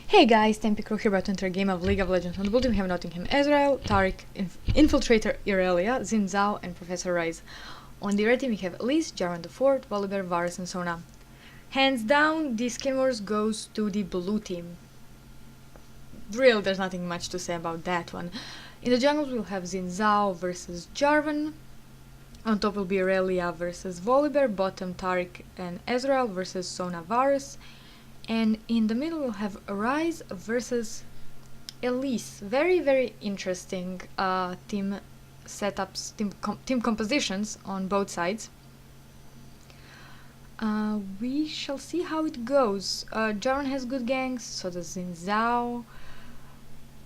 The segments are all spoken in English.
Hey guys, Tempicro here about to enter a game of League of Legends. On the blue team we have Nottingham Ezreal, Taric, Infiltrator Irelia, Xin Zhao, and Professor Rise. On the red team we have Elise, Jarvan the Fourth, Volibear, Varus, and Sona. Hands down, the Skin Wars goes to the blue team. Real, there's nothing much to say about that one. In the jungles we'll have Xin Zhao versus Jarvan. On top will be Irelia versus Volibear, bottom Taric and Ezreal versus Sona Varus. And in the middle we'll have Rise versus Elise. Very interesting team setups, team compositions on both sides. We shall see how it goes. Jarvan has good ganks, so does Xin Zhao.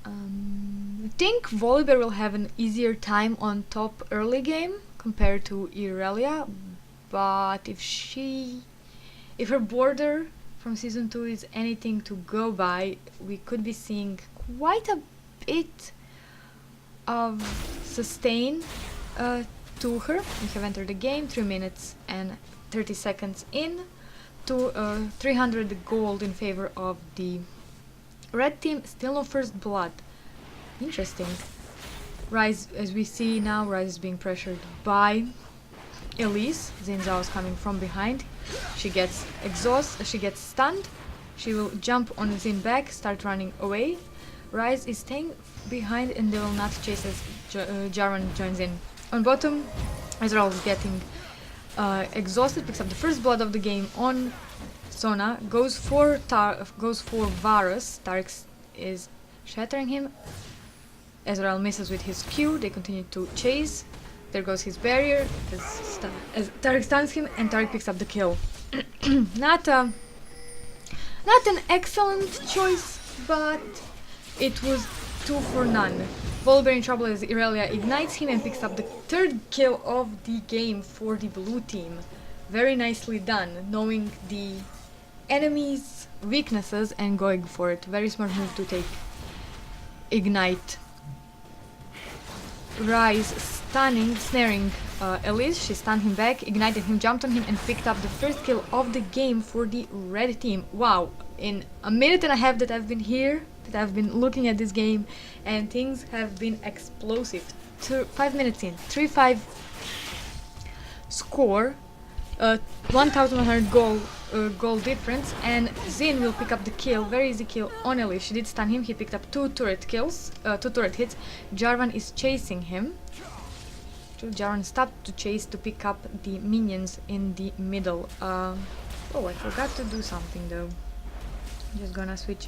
I think Volibear will have an easier time on top early game compared to Irelia, but if her border from Season 2 is anything to go by, we could be seeing quite a bit of sustain to her. We have entered the game 3 minutes and 30 seconds in to 300 gold in favor of the red team. Still no first blood. Interesting. Rise, as we see now, Rise is being pressured by Elise. Xin Zhao is coming from behind. She gets she gets stunned. She will jump on Xin back, start running away. Rise is staying behind and they will not chase as Jarvan joins in. On bottom, Ezreal is getting exhausted, picks up the first blood of the game on Sona, goes for Varus. Taric is shattering him. Ezreal misses with his Q, they continue to chase. There goes his barrier, as Taric stuns him, and Taric picks up the kill. Not an excellent choice, but it was 2 for none. Volibear in trouble as Irelia ignites him and picks up the third kill of the game for the blue team. Very nicely done, knowing the enemy's weaknesses and going for it. Very smart move to take Ignite. Rise snaring Elise. She stunned him back, ignited him, jumped on him, and picked up the first kill of the game for the red team. Wow, in a minute and a half that I've been here, that I've been looking at this game, and things have been explosive. 5 minutes in, 3-5 score, 1100 goal difference, and Xin will pick up the kill, very easy kill on Elise. She did stun him, he picked up 2 turret kills, 2 turret hits. Jarvan is chasing him. Jarvan stopped to chase to pick up the minions in the middle. Oh, I forgot to do something though. Just gonna switch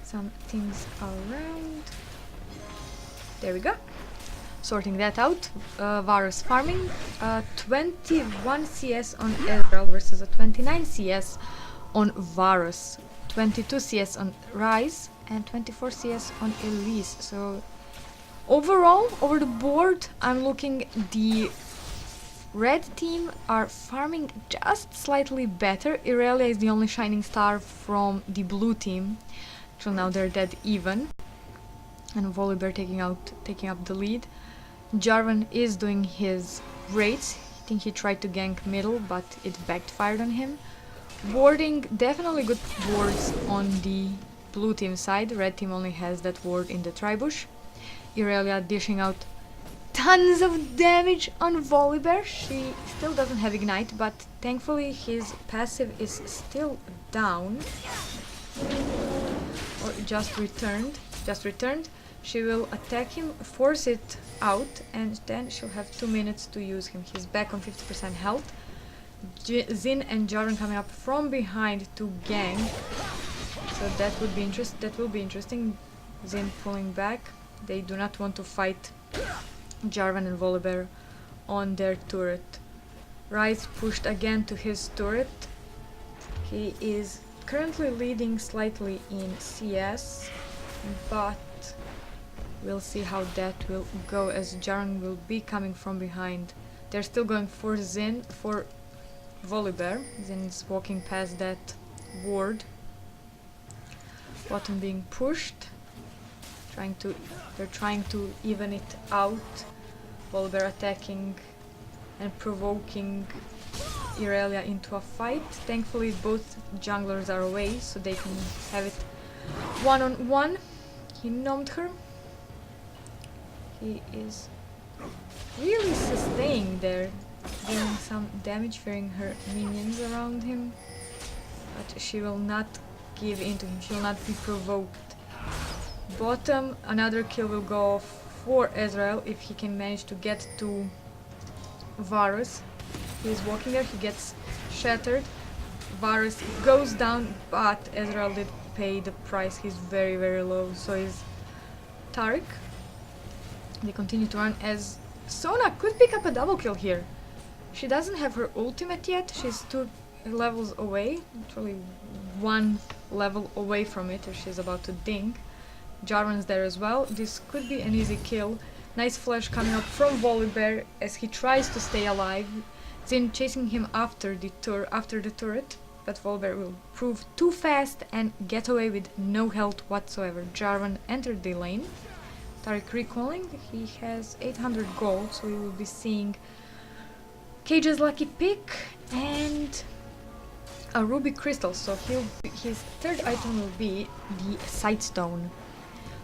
some things around. There we go. Sorting that out. Varus farming. 21 CS on Ezreal versus a 29 CS on Varus. 22 CS on Rise and 24 CS on Elise. So overall, over the board, I'm looking the red team are farming just slightly better. Irelia is the only shining star from the blue team. So now they're dead even. And Volibear taking up the lead. Jarvan is doing his raids. I think he tried to gank middle, but it backfired on him. Warding, definitely good wards on the blue team side. Red team only has that ward in the tribush. Irelia dishing out tons of damage on Volibear. She still doesn't have Ignite, but thankfully his passive is still down. Or just returned. She will attack him, force it out, and then she'll have 2 minutes to use him. He's back on 50% health. Xin and Jarvan coming up from behind to gank. So that will be interesting. Xin pulling back. They do not want to fight Jarvan and Volibear on their turret. Rise pushed again to his turret. He is currently leading slightly in CS, but we'll see how that will go as Jarvan will be coming from behind. They're still going for Volibear. Xin is walking past that ward. Bottom being pushed. They're trying to even it out. Volibear attacking and provoking Irelia into a fight. Thankfully both junglers are away, so they can have it 1-on-1. He numbed her. He is really sustaining there, doing some damage, fearing her minions around him. But she will not give in to him, she will not be provoked. Bottom, another kill will go for Ezreal if he can manage to get to Varus. He is walking there, he gets shattered. Varus goes down, but Ezreal did pay the price. He's very, very low. So is Taric. They continue to run as Sona could pick up a double kill here. She doesn't have her ultimate yet. She's 2 levels away, literally 1 level away from it, or she's about to ding. Jarvan's there as well. This could be an easy kill. Nice flash coming up from Volibear as he tries to stay alive. Zin chasing him after the turret, but Volibear will prove too fast and get away with no health whatsoever. Jarvan entered the lane. Taric recalling. He has 800 gold, so we will be seeing Cage's lucky pick and a ruby crystal. So his third item will be the Sightstone.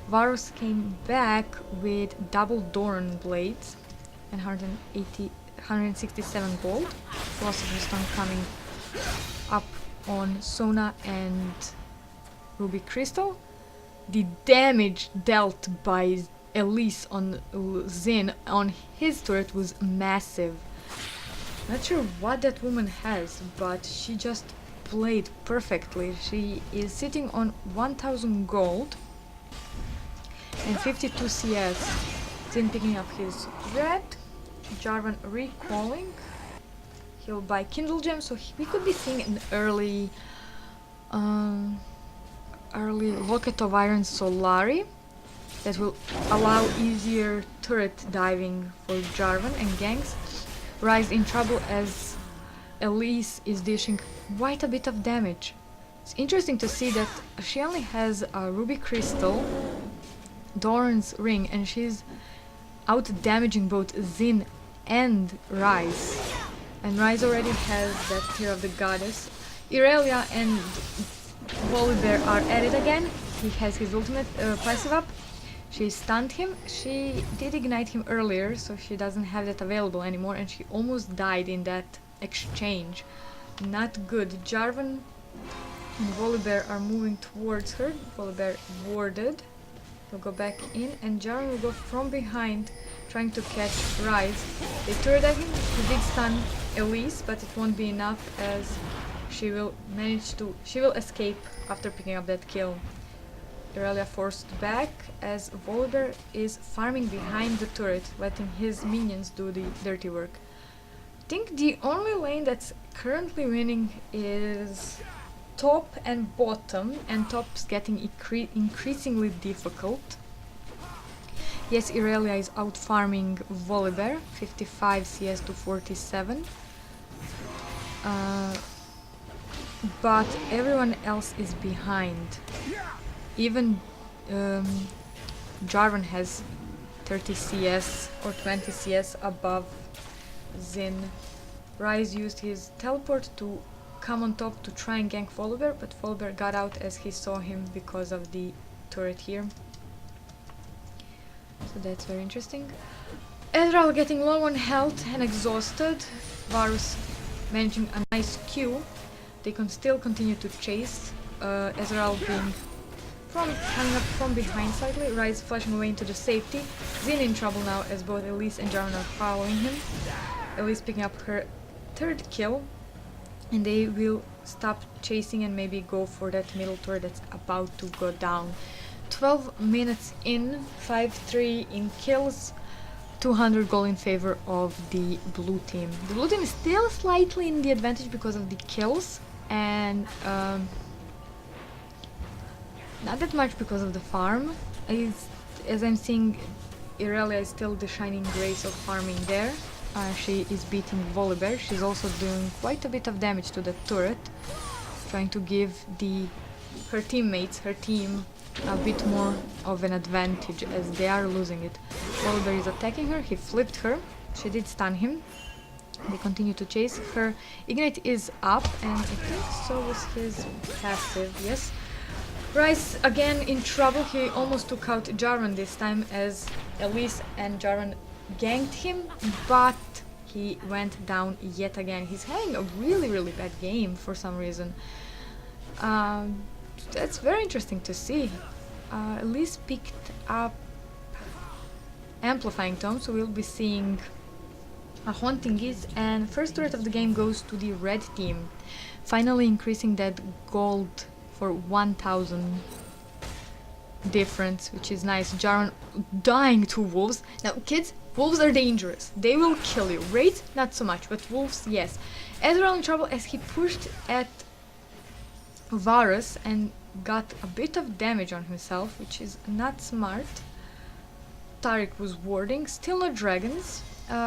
Varus came back with double Doran blades and 167 gold. Philosopher's Stone coming up on Sona and Ruby Crystal. The damage dealt by Elise on Zin on his turret was massive. Not sure what that woman has, but she just played perfectly. She is sitting on 1000 gold and 52 CS. Zin picking up his red. Jarvan recalling. He'll buy Kindle Gem, so we could be seeing an early Locket of Iron Solari that will allow easier turret diving for Jarvan and ganks. Ryze in trouble as Elise is dishing quite a bit of damage. It's interesting to see that she only has a Ruby Crystal, Doran's Ring, and she's out damaging both Zin and Ryze. And Ryze already has that Tear of the Goddess. Irelia and Volibear are at it again. He has his ultimate passive up. She stunned him. She did ignite him earlier, so she doesn't have that available anymore, and she almost died in that exchange. Not good. Jarvan and Volibear are moving towards her. Volibear warded. He'll go back in, and Jarvan will go from behind, trying to catch Ryze. They turret at him. He did stun Elise, but it won't be enough as she will escape after picking up that kill. Irelia forced back as Volibear is farming behind the turret, letting his minions do the dirty work. I think the only lane that's currently winning is top and bottom, and top's getting increasingly difficult. Yes, Irelia is out farming Volibear, 55 CS to 47. But everyone else is behind. Even Jarvan has 30 CS or 20 CS above Zin. Ryze used his teleport to come on top to try and gank Volibear, but Volibear got out as he saw him because of the turret here. So that's very interesting. Ezreal getting low on health and exhausted. Varus managing a nice Q. They can still continue to chase. Ezreal being coming up from behind slightly. Ryze flashing away into the safety. Zin in trouble now as both Elise and Jarvan are following him. Elise picking up her third kill, and they will stop chasing and maybe go for that middle turret that's about to go down. 12 minutes in, 5-3 in kills, 200 gold in favor of the blue team. The blue team is still slightly in the advantage because of the kills, and not that much because of the farm. As I'm seeing, Irelia is still the shining grace of farming there. She is beating Volibear. She's also doing quite a bit of damage to the turret, trying to give her teammates, her team, a bit more of an advantage as they are losing it. Volibear is attacking her. He flipped her. She did stun him. They continue to chase. Her Ignite is up, and I think so was his passive, yes. Rice again in trouble. He almost took out Jarvan this time as Elise and Jarvan ganked him, but he went down yet again. He's having a really bad game for some reason. That's very interesting to see. Elise picked up Amplifying Tome, so we'll be seeing a Haunting Is, and first turret of the game goes to the red team, finally increasing that gold for 1000 difference, which is nice. Jarvan dying to wolves. Now kids, wolves are dangerous, they will kill you. Wraith not so much, but wolves yes. Ezreal in trouble as he pushed at Varus and got a bit of damage on himself, which is not smart. Taric was warding, still no dragons,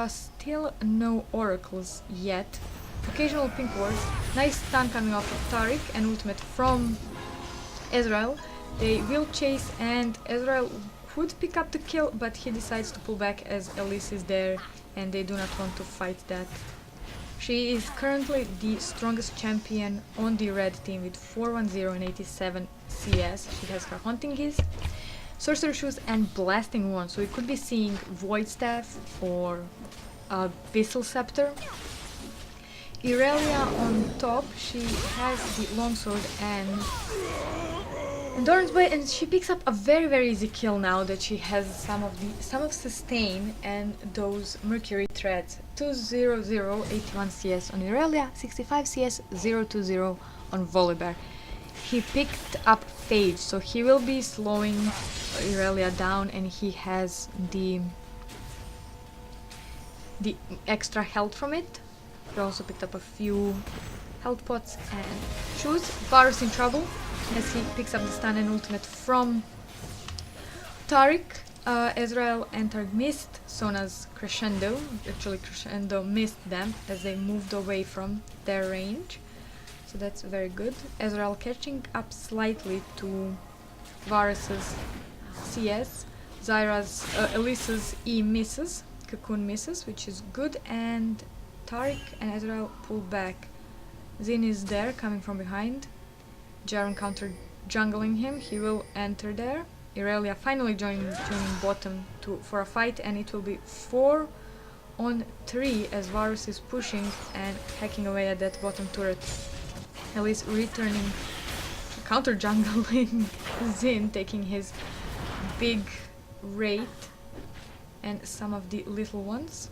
still no oracles yet. Occasional pink wards, nice stun coming off of Taric and ultimate from Ezreal. They will chase and Ezreal could pick up the kill, but he decides to pull back as Elise is there and they do not want to fight that. She is currently the strongest champion on the red team with 410 and 87 CS. She has her Haunting Giz, Sorcerer Shoes and Blasting Wand, so we could be seeing Void Staff or Abyssal Scepter. Irelia on top, she has the Longsword and Doran's Blade, and she picks up a very easy kill now that she has some of sustain and those Mercury threads. 200 81 CS on Irelia, 65 CS 020 on Volibear. He picked up Phage, so he will be slowing Irelia down, and he has the extra health from it. He also picked up a few health pots and shoes. Varus in trouble as he picks up the stun and ultimate from Taric. Ezreal and Taric missed Sona's Crescendo. Actually, Crescendo missed them as they moved away from their range. So that's very good. Ezreal catching up slightly to Varus's CS. Zyra's, Elisa's E misses, Cocoon misses, which is good, and Taric and Ezreal pull back. Zin is there, coming from behind. Jarvan counter jungling him, he will enter there. Irelia finally joining bottom for a fight, and it will be 4 on 3 as Varus is pushing and hacking away at that bottom turret. Elise returning, counter jungling Zin, taking his big Wraith and some of the little ones.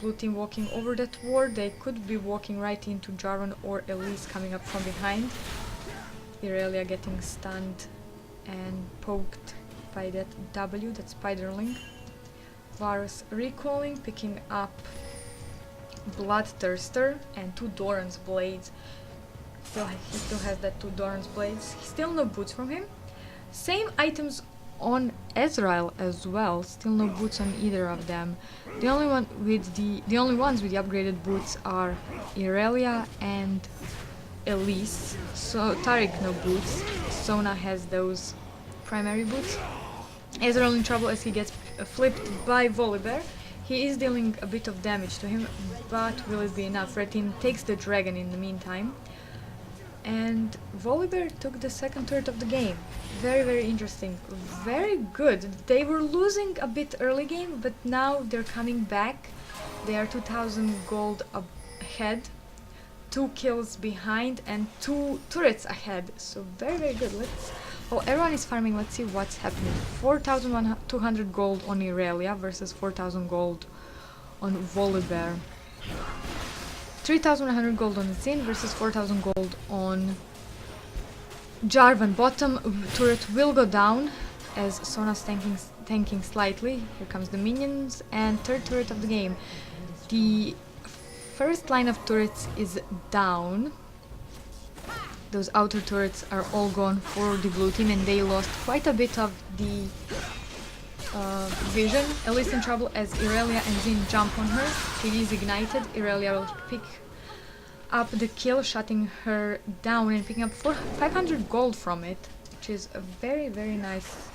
Blue team walking over that ward, they could be walking right into Jarvan or Elise coming up from behind. Irelia getting stunned and poked by that W, that Spiderling. Varus recalling, picking up Bloodthirster and 2 Doran's Blades. He still has that 2 Doran's Blades. Still no boots from him. Same items on Ezreal as well. Still no boots on either of them. The only ones with the upgraded boots are Irelia and Elise. So Taric no boots. Sona has those primary boots. Ezreal in trouble as he gets flipped by Volibear. He is dealing a bit of damage to him, but will it be enough? Red team takes the dragon in the meantime. And Volibear took the second turret of the game. Very interesting. Very good. They were losing a bit early game, but now they're coming back. They are 2000 gold ahead, 2 kills behind and 2 turrets ahead. So very good. Everyone is farming. Let's see what's happening. 4200 gold on Irelia versus 4000 gold on Volibear. 3100 gold on Zin versus 4000 gold on Jarvan. Bottom turret will go down as Sona's tanking slightly. Here comes the minions and third turret of the game. The first line of turrets is down. Those outer turrets are all gone for the blue team, and they lost quite a bit of the vision. Elise in trouble as Irelia and Zin jump on her. She is ignited. Irelia will pick up the kill, shutting her down and picking up 500 gold from it, which is a very nice.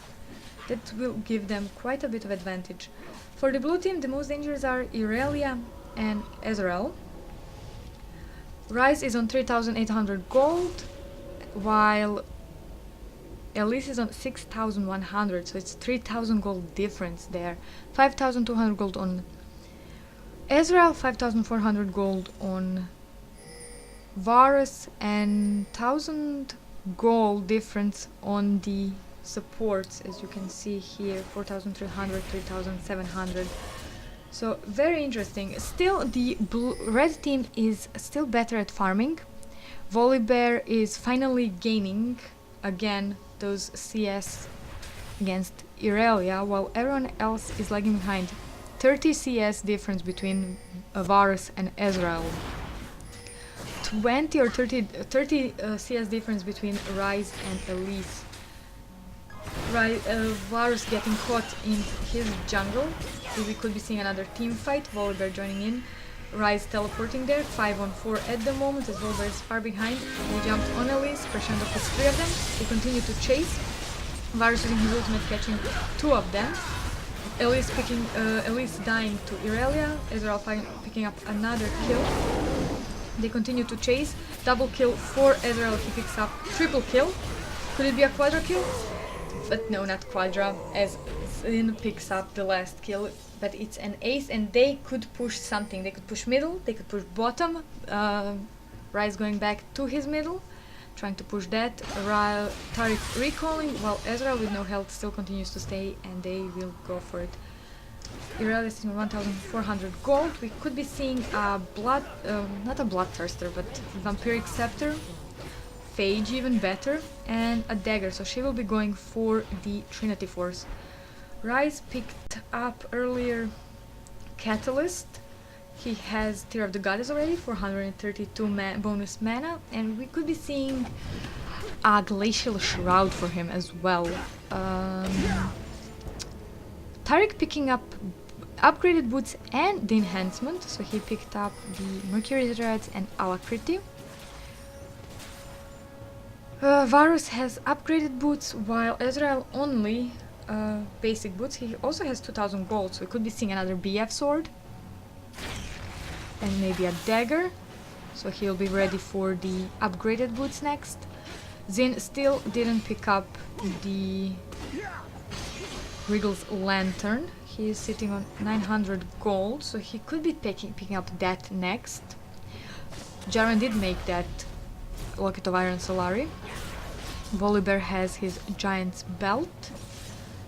That will give them quite a bit of advantage. For the blue team, the most dangerous are Irelia and Ezreal. Ryze is on 3800 gold, while Elise is on 6,100, so it's 3,000 gold difference there. 5,200 gold on Ezreal, 5,400 gold on Varus, and 1,000 gold difference on the supports, as you can see here, 4,300, 3,700. So very interesting. Still, the red team is still better at farming. Volibear is finally gaining again those CS against Irelia, while everyone else is lagging behind. 30 CS difference between Varus and Ezreal. 20 or 30 CS difference between Ryze and Elise. Varus getting caught in his jungle. We could be seeing another team fight. Volibear joining in. Ryze teleporting there. 5 on 4 at the moment as Volibear is far behind. They jumped on Elise. Crescendo puts 3 of them. They continue to chase. Varus using his ultimate, catching 2 of them. Elise dying to Irelia. Ezreal picking up another kill. They continue to chase. Double kill for Ezreal. He picks up triple kill. Could it be a quadra kill? But no, not quadra, as Zin picks up the last kill. But it's an ace, and they could push something. They could push middle, they could push bottom. Ryze going back to his middle, trying to push that. Taric recalling, while Ezreal with no health still continues to stay, and they will go for it. Irelia is in 1,400 gold. We could be seeing a not a bloodthirster, but vampiric scepter. Phage even better, and a dagger, so she will be going for the Trinity Force. Ryze picked up earlier Catalyst. He has Tear of the Goddess already, 432 bonus mana, and we could be seeing a Glacial Shroud for him as well. Taric picking up upgraded boots and the enhancement, so he picked up the Mercury Dreads and Alacrity. Varus has upgraded boots, while Ezreal only basic boots. He also has 2,000 gold, so we could be seeing another BF sword and maybe a dagger, so he'll be ready for the upgraded boots next. Zin still didn't pick up the Wriggle's Lantern. He is sitting on 900 gold, so he could be picking up that next. Jarvan did make that Locket of Iron Solari. Volibear has his Giant's Belt.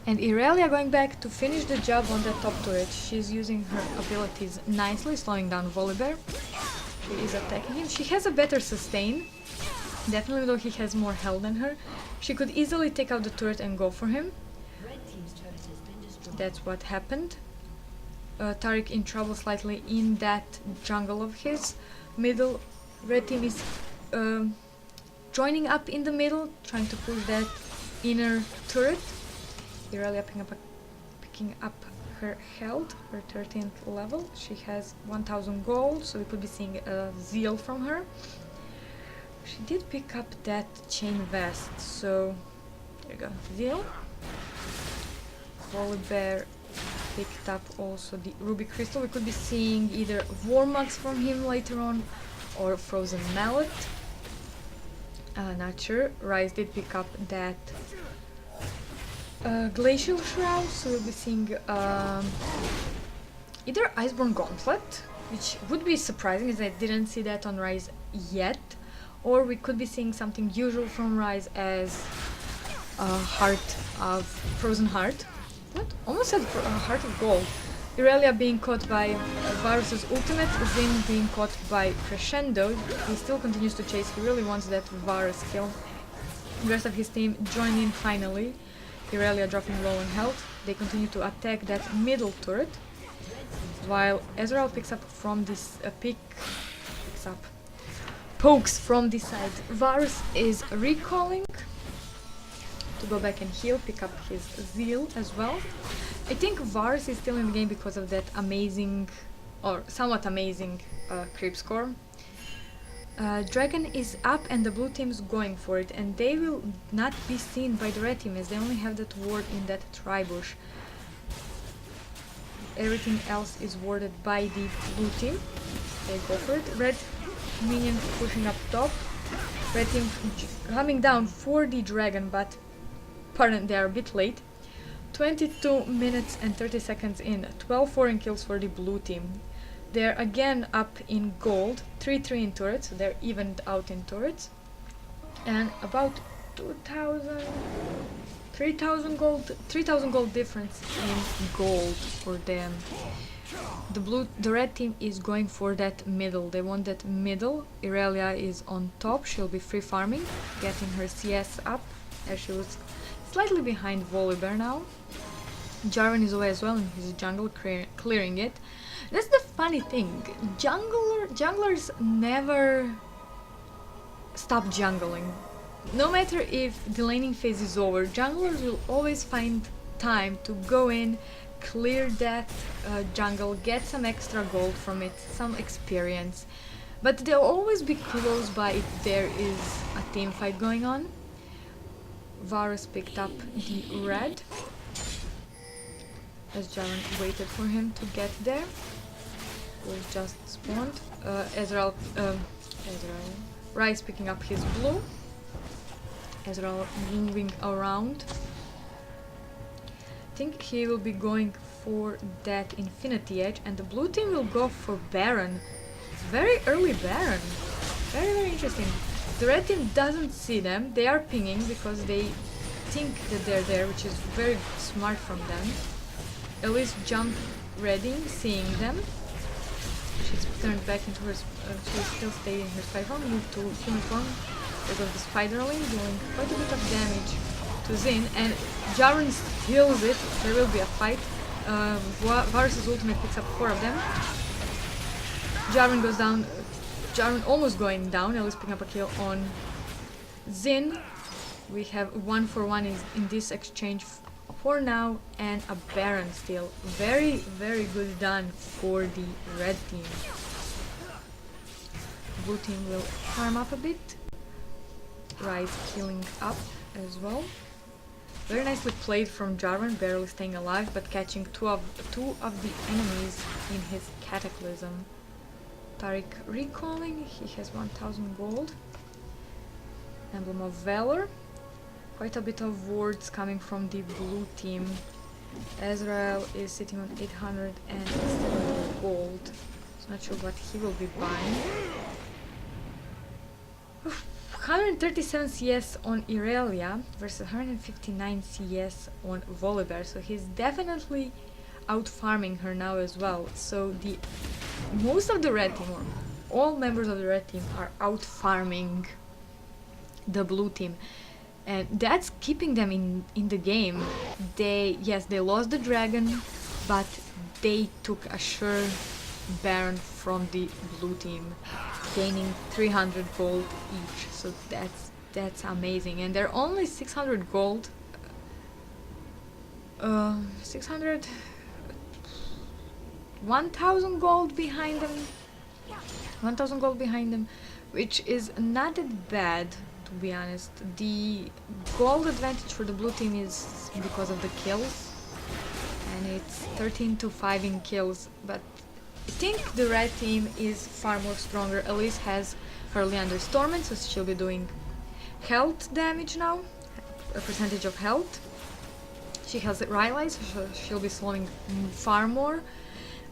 And Irelia going back to finish the job on the top turret. She's using her abilities nicely, slowing down Volibear. She is attacking him. She has a better sustain. Definitely, though he has more health than her. She could easily take out the turret and go for him. That's what happened. Taric in trouble slightly in that jungle of his. Middle, red team is joining up in the middle, trying to push that inner turret. Irelia picking up her health, her 13th level. She has 1,000 gold, so we could be seeing a Zeal from her. She did pick up that chain vest, so there you go, Zeal. Volibear picked up also the Ruby Crystal. We could be seeing either Warmax from him later on, or Frozen Mallet. Not sure. Ryze did pick up that Glacial Shroud, so we'll be seeing either Iceborne Gauntlet, which would be surprising as I didn't see that on Ryze yet, or we could be seeing something usual from Ryze as Heart of Frozen Heart. What? Almost said Heart of Gold. Irelia being caught by Varus's ultimate, Zin being caught by Crescendo. He still continues to chase, he really wants that Varus kill. The rest of his team join in finally. Irelia dropping low on health. They continue to attack that middle turret, while Ezreal picks up from this pokes from this side. Varus is recalling to go back and heal, pick up his Zeal as well. I think Varus is still in the game because of that amazing, or somewhat amazing, creep score. Dragon is up and the blue team's going for it, and they will not be seen by the red team as they only have that ward in that tribush. Everything else is warded by the blue team. They go for it. Red minion pushing up top. Red team coming down for the dragon, but Pardon, they are a bit late. 22 minutes and 30 seconds in, 12 foreign kills for the blue team. They're again up in gold, 3-3 in turrets, so they're evened out in turrets. And about 3,000 gold difference in gold for them. The red team is going for that middle. They want that middle. Irelia is on top. She'll be free farming, getting her CS up, as she was slightly behind Volibear now. Jarvan is away as well in his jungle, clearing it. That's the funny thing. Junglers never stop jungling. No matter if the laning phase is over, junglers will always find time to go in, clear that jungle, get some extra gold from it, some experience. But they'll always be close by if there is a team fight going on. Varus picked up the red, as Jarvan waited for him to get there. Was just spawned. Ezreal Rice picking up his blue. Ezreal moving around. I think he will be going for that Infinity Edge, and the blue team will go for Baron. Very early Baron. Very, very interesting. The red team doesn't see them. They are pinging because they think that they're there, which is very smart from them. Elise jump ready, seeing them. She's turned back into her. She's still staying in her spy form. Moved to human form. Because of the spiderling, doing quite a bit of damage to Xin, and Jarvan steals it. There will be a fight. Varus' ultimate picks up 4 of them. Jarvan goes down. Jarvan almost going down. Elise picking up a kill on Xin. We have 1-for-1 in this exchange for now, and a Baron steal. Very, very good done for the red team. Blue team will farm up a bit. Rice healing up as well. Very nicely played from Jarvan, barely staying alive, but catching two of the enemies in his Cataclysm. Tariq recalling, he has 1000 gold. Emblem of Valor. Quite a bit of wards coming from the blue team. Ezreal is sitting on 870 gold. So not sure what he will be buying. 137 CS on Irelia versus 159 CS on Volibear, so he's definitely out farming her now as well. So most of the red team, or all members of the red team, are out farming the blue team, and that's keeping them in the game. They lost the dragon, but they took a sure Baron from the blue team, gaining 300 gold each, so that's amazing. And they're only 600 gold, 1,000 gold behind them, 1,000 gold behind them, which is not that bad, to be honest. The gold advantage for the blue team is because of the kills, and it's 13-5 in kills, but I think the red team is far more stronger. Elise has her Leander's Torment, so she'll be doing health damage now, a percentage of health. She has Rylai, so she'll be slowing far more.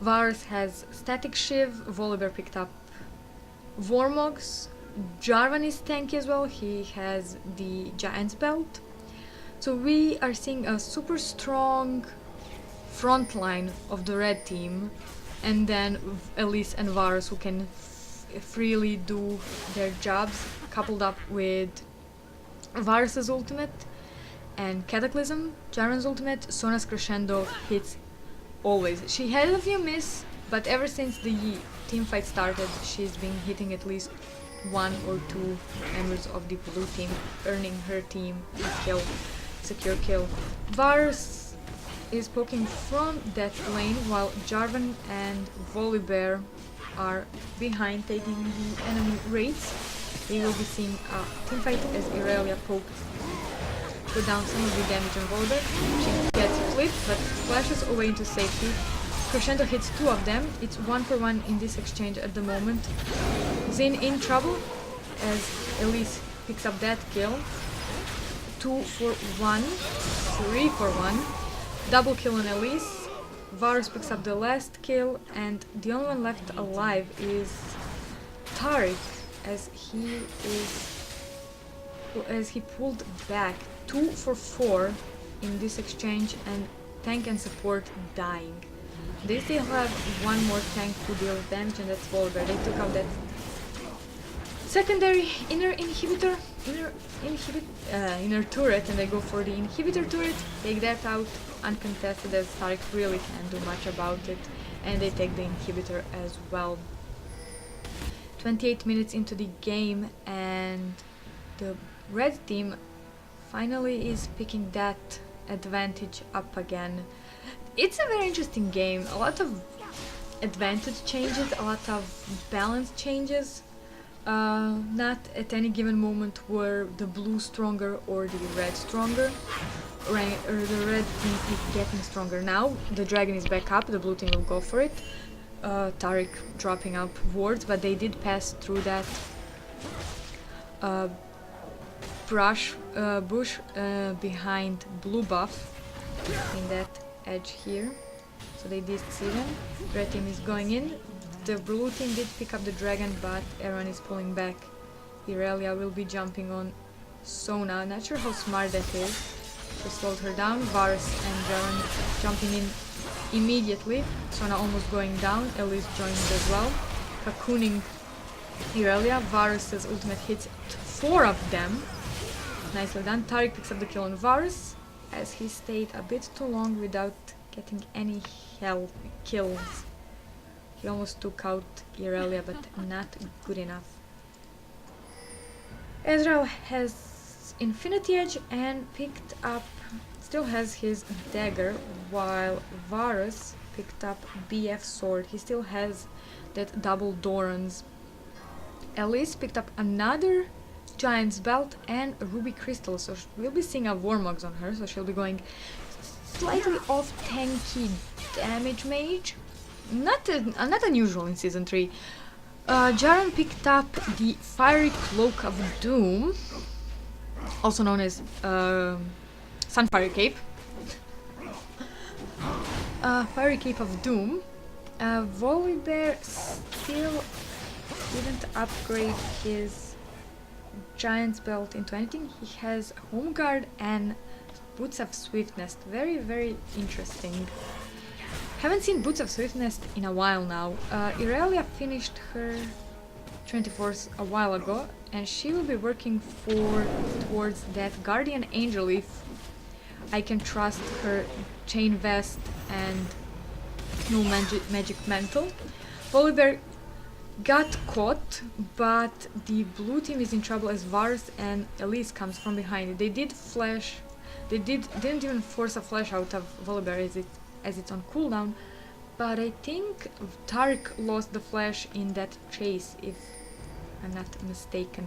Varus has Static Shiv, Volibear picked up Vormogs, Jarvan is tanky as well, he has the Giant's Belt. So we are seeing a super strong front line of the red team, and then Elise and Varus who can freely do their jobs, coupled up with Varus's ultimate and Cataclysm, Jarvan's ultimate. Sona's Crescendo hits always. She had a few miss, but ever since the team fight started, she's been hitting at least 1 or 2 members of the blue team, earning her team a kill, secure kill. Varus is poking from that lane, while Jarvan and Volibear are behind, taking the enemy raids. We will be seeing a teamfight as Irelia put down some of the damage on Volibear. She gets flipped, but flashes away into safety. Crescendo hits 2 of them. It's 1-for-1 in this exchange at the moment. Xin in trouble as Elise picks up that kill. 2 for 1, 3 for 1. Double kill on Elise. Varus picks up the last kill, and the only one left alive is Tariq, as he pulled back. 2 for 4 in this exchange, and tank and support dying. They still have one more tank to deal damage, and that's Volver. They took out that secondary inner turret, and they go for the inhibitor turret, take that out uncontested, as Tariq really can't do much about it, and they take the inhibitor as well. 28 minutes into the game, and the red team finally is picking that advantage up again. It's a very interesting game, a lot of advantage changes, a lot of balance changes. Not at any given moment were the blue stronger or the red stronger, or the red team is getting stronger. Now the dragon is back up, the blue team will go for it. Tariq dropping up wards, but they did pass through that bush behind blue buff in that edge here, so they did see them. Red team is going in. The blue team did pick up the dragon, but Aaron is pulling back. Irelia will be jumping on Sona. Not sure how smart that is. She slowed her down. Varus and Jarvan jumping in immediately. Sona almost going down. Elise joined as well. Cocooning Irelia. Varus's ultimate hits 4 of them. Nicely done. Tariq picks up the kill on Varus, as he stayed a bit too long without getting any kills. He almost took out Irelia, but not good enough. Ezreal has Infinity Edge and still has his dagger, while Varus picked up BF sword. He still has that double Doran's. Elise picked up another Giant's Belt and a Ruby Crystal, so we'll be seeing a Warmogs on her, so she'll be going slightly off tanky damage mage. Not unusual in Season 3. Jarvan picked up the Fiery Cloak of Doom, also known as Sunfire Cape. Fiery Cape of Doom. Volibear still didn't upgrade his Giant's Belt into anything. He has Home Guard and Boots of Swiftness. Very, very interesting. Haven't seen Boots of Swiftness in a while now. Irelia finished her 24th a while ago, and she will be working towards that Guardian Angel if I can trust her Chain Vest and no magic Mantle. Volibear got caught, but the blue team is in trouble as Varus and Elise comes from behind. They did flash. They didn't even force a flash out of Volibear as it's on cooldown, but I think Tariq lost the flash in that chase, if I'm not mistaken.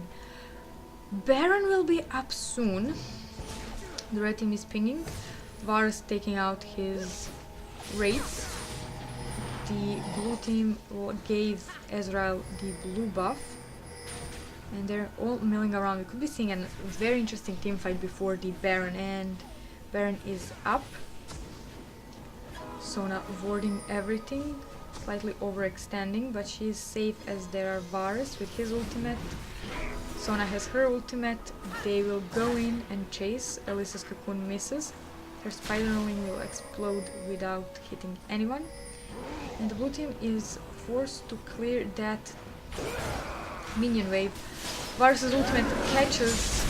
Baron will be up soon. The red team is pinging. Varus taking out his raids. The blue team gave Ezreal the blue buff, and they're all milling around. We could be seeing a very interesting team fight before the Baron, and Baron is up. Sona warding everything, slightly overextending, but she is safe as there are Varus with his ultimate. Sona has her ultimate. They will go in and chase. Elisa's cocoon misses. Her Spiderling will explode without hitting anyone. And the blue team is forced to clear that minion wave. Varus's ultimate catches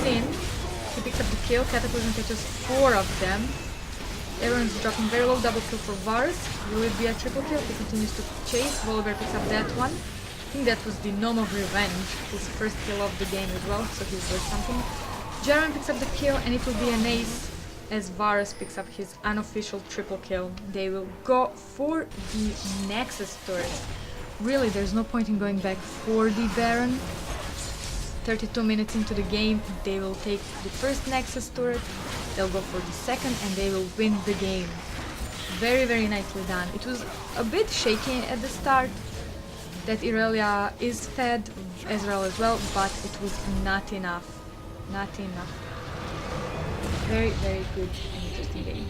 Sin. He picks up the kill. Cataclysm catches 4 of them. Aaron's dropping very low, double kill for Varus. Will it be a triple kill? He continues to chase. Volibear picks up that one. I think that was the Gnome of Revenge, his first kill of the game as well, so he's worth something. Jarvan picks up the kill, and it will be an ace as Varus picks up his unofficial triple kill. They will go for the Nexus turret. Really, there's no point in going back for the Baron. 32 minutes into the game, they will take the first Nexus turret, they'll go for the second, and they will win the game. Very, very nicely done. It was a bit shaky at the start, that Irelia is fed, Ezreal as well, but it was not enough. not enough. Very, very good and interesting game.